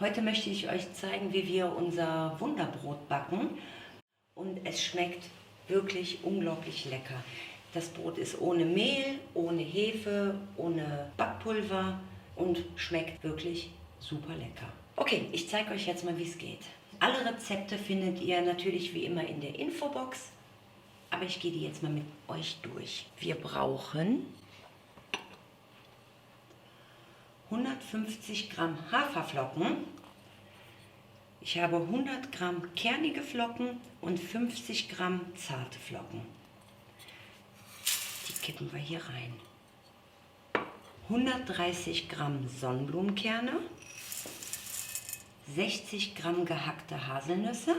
Heute möchte ich euch zeigen, wie wir unser Wunderbrot backen und es schmeckt wirklich unglaublich lecker. Das Brot ist ohne Mehl, ohne Hefe, ohne Backpulver und schmeckt wirklich super lecker. Okay, ich zeige euch jetzt mal, wie es geht. Alle Rezepte findet ihr natürlich wie immer in der Infobox, aber ich gehe die jetzt mal mit euch durch. Wir brauchen 150 Gramm Haferflocken. Ich habe 100 Gramm kernige Flocken und 50 Gramm zarte Flocken. Die kippen wir hier rein. 130 Gramm Sonnenblumenkerne, 60 Gramm gehackte Haselnüsse,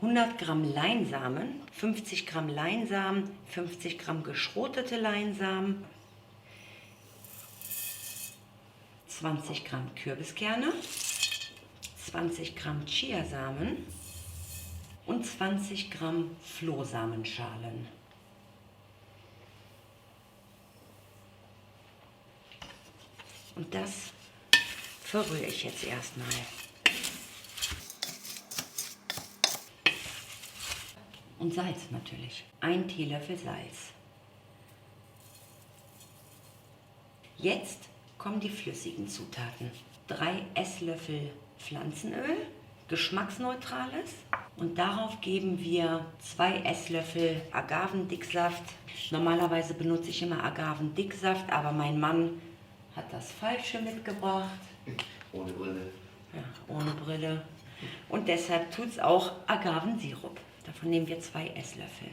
100 Gramm Leinsamen, 50 Gramm Leinsamen, 50 Gramm geschrotete Leinsamen, 20 Gramm Kürbiskerne, 20 Gramm Chiasamen und 20 Gramm Flohsamenschalen. Und das verrühre ich jetzt erstmal. Und Salz natürlich. 1 Teelöffel Salz. Jetzt kommen die flüssigen Zutaten. 3 Esslöffel Pflanzenöl, geschmacksneutrales. Und darauf geben wir 2 Esslöffel Agavendicksaft. Normalerweise benutze ich immer Agavendicksaft, aber mein Mann hat das Falsche mitgebracht. Ohne Brille. Ja, ohne Brille. Und deshalb tut es auch Agavensirup. Davon nehmen wir 2 Esslöffel.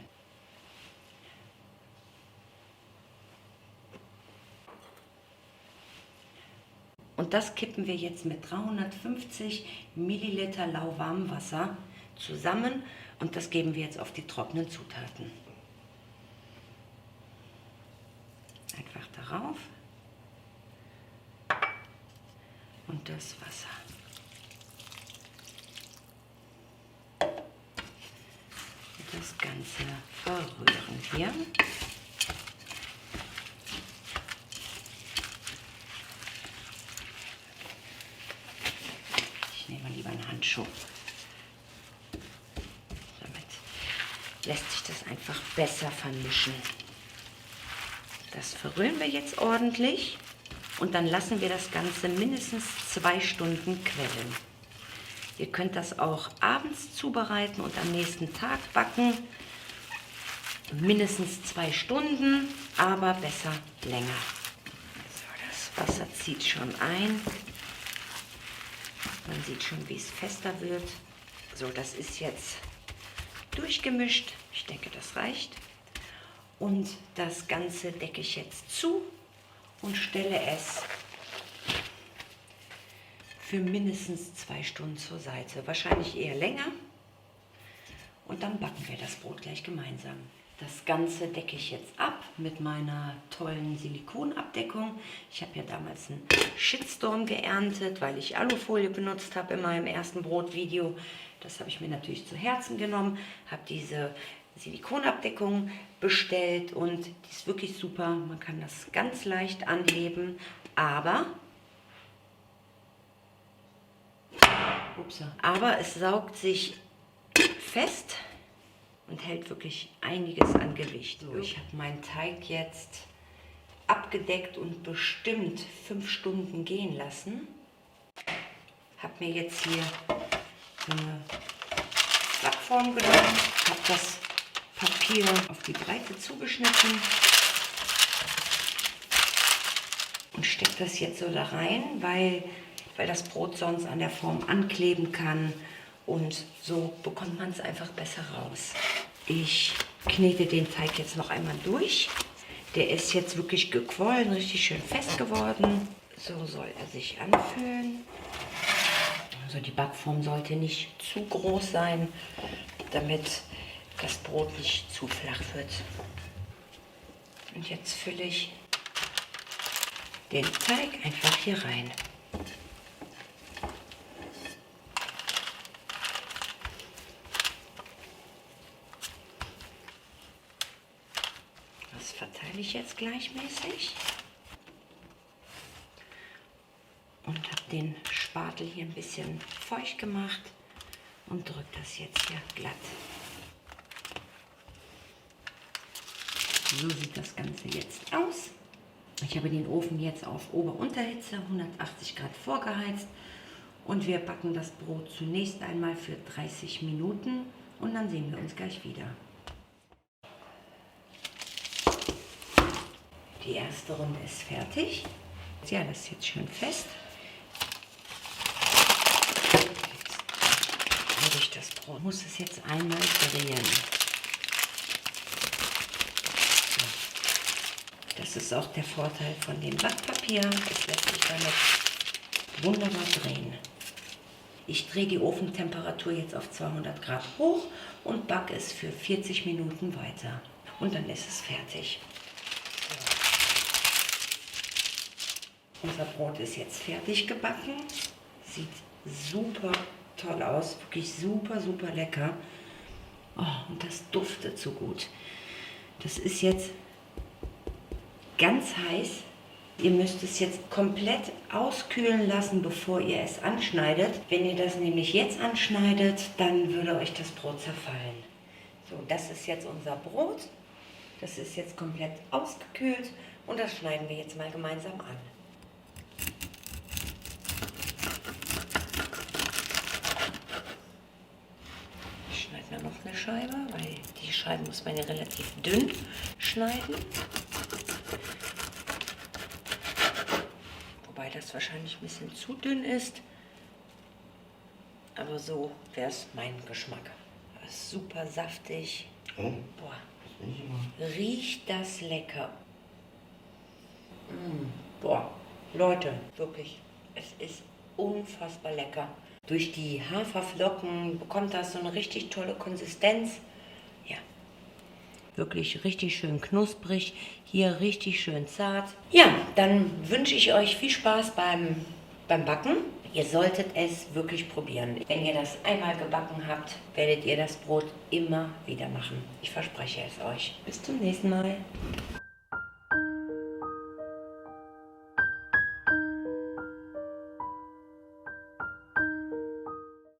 Und das kippen wir jetzt mit 350 Milliliter lauwarmem Wasser zusammen und das geben wir jetzt auf die trockenen Zutaten. Einfach darauf und das Wasser. Und das Ganze verrühren wir. Ich nehme lieber einen Handschuh. Damit lässt sich das einfach besser vermischen. Das verrühren wir jetzt ordentlich und dann lassen wir das Ganze mindestens 2 Stunden quellen. Ihr könnt das auch abends zubereiten und am nächsten Tag backen. Mindestens 2 Stunden, aber besser länger. So, das Wasser zieht schon ein. Man sieht schon, wie es fester wird. So, das ist jetzt durchgemischt. Ich denke, das reicht. Und das Ganze decke ich jetzt zu und stelle es für mindestens 2 Stunden zur Seite. Wahrscheinlich eher länger. Und dann backen wir das Brot gleich gemeinsam. Das Ganze decke ich jetzt ab mit meiner tollen Silikonabdeckung. Ich habe ja damals einen Shitstorm geerntet, weil ich Alufolie benutzt habe in meinem ersten Brotvideo. Das habe ich mir natürlich zu Herzen genommen, habe diese Silikonabdeckung bestellt und die ist wirklich super. Man kann das ganz leicht anheben, aber es saugt sich fest und hält wirklich einiges an Gewicht. So, ich habe meinen Teig jetzt abgedeckt und bestimmt 5 Stunden gehen lassen. Habe mir jetzt hier eine Backform genommen, habe das Papier auf die Breite zugeschnitten und stecke das jetzt so da rein, weil das Brot sonst an der Form ankleben kann. Und so bekommt man es einfach besser raus. Ich knete den Teig jetzt noch einmal durch. Der ist jetzt wirklich gequollen, richtig schön fest geworden. So soll er sich anfühlen. Also die Backform sollte nicht zu groß sein, damit das Brot nicht zu flach wird. Und jetzt fülle ich den Teig einfach hier rein. Das verteile ich jetzt gleichmäßig. den Spatel hier ein bisschen feucht gemacht und drücke das jetzt hier glatt. So sieht das Ganze jetzt aus. Ich habe den Ofen jetzt auf Ober-Unterhitze, 180 Grad vorgeheizt. Und wir backen das Brot zunächst einmal für 30 Minuten und dann sehen wir uns gleich wieder. Die erste Runde ist fertig. Ja, das ist jetzt schön fest. Jetzt halte ich das Brot. Ich muss es jetzt einmal drehen. Das ist auch der Vorteil von dem Backpapier. Es lässt sich damit wunderbar drehen. Ich drehe die Ofentemperatur jetzt auf 200 Grad hoch und backe es für 40 Minuten weiter. Und dann ist es fertig. So. Unser Brot ist jetzt fertig gebacken. Sieht super toll aus. Wirklich super, super lecker. Oh, und das duftet so gut. Das ist jetzt ganz heiß. Ihr müsst es jetzt komplett auskühlen lassen, bevor ihr es anschneidet. Wenn ihr das nämlich jetzt anschneidet, dann würde euch das Brot zerfallen. So, das ist jetzt unser Brot. Das ist jetzt komplett ausgekühlt und das schneiden wir jetzt mal gemeinsam an. Ich schneide mir noch eine Scheibe, weil die Scheiben muss man ja relativ dünn schneiden. Wobei das wahrscheinlich ein bisschen zu dünn ist. Aber so wäre es mein Geschmack. Das ist super saftig. Oh. Boah, riecht das lecker. Boah, Leute, wirklich, es ist unfassbar lecker. Durch die Haferflocken bekommt das so eine richtig tolle Konsistenz. Ja, wirklich richtig schön knusprig, hier richtig schön zart. Ja, dann wünsche ich euch viel Spaß beim Backen. Ihr solltet es wirklich probieren. Wenn ihr das einmal gebacken habt, werdet ihr das Brot immer wieder machen. Ich verspreche es euch. Bis zum nächsten Mal.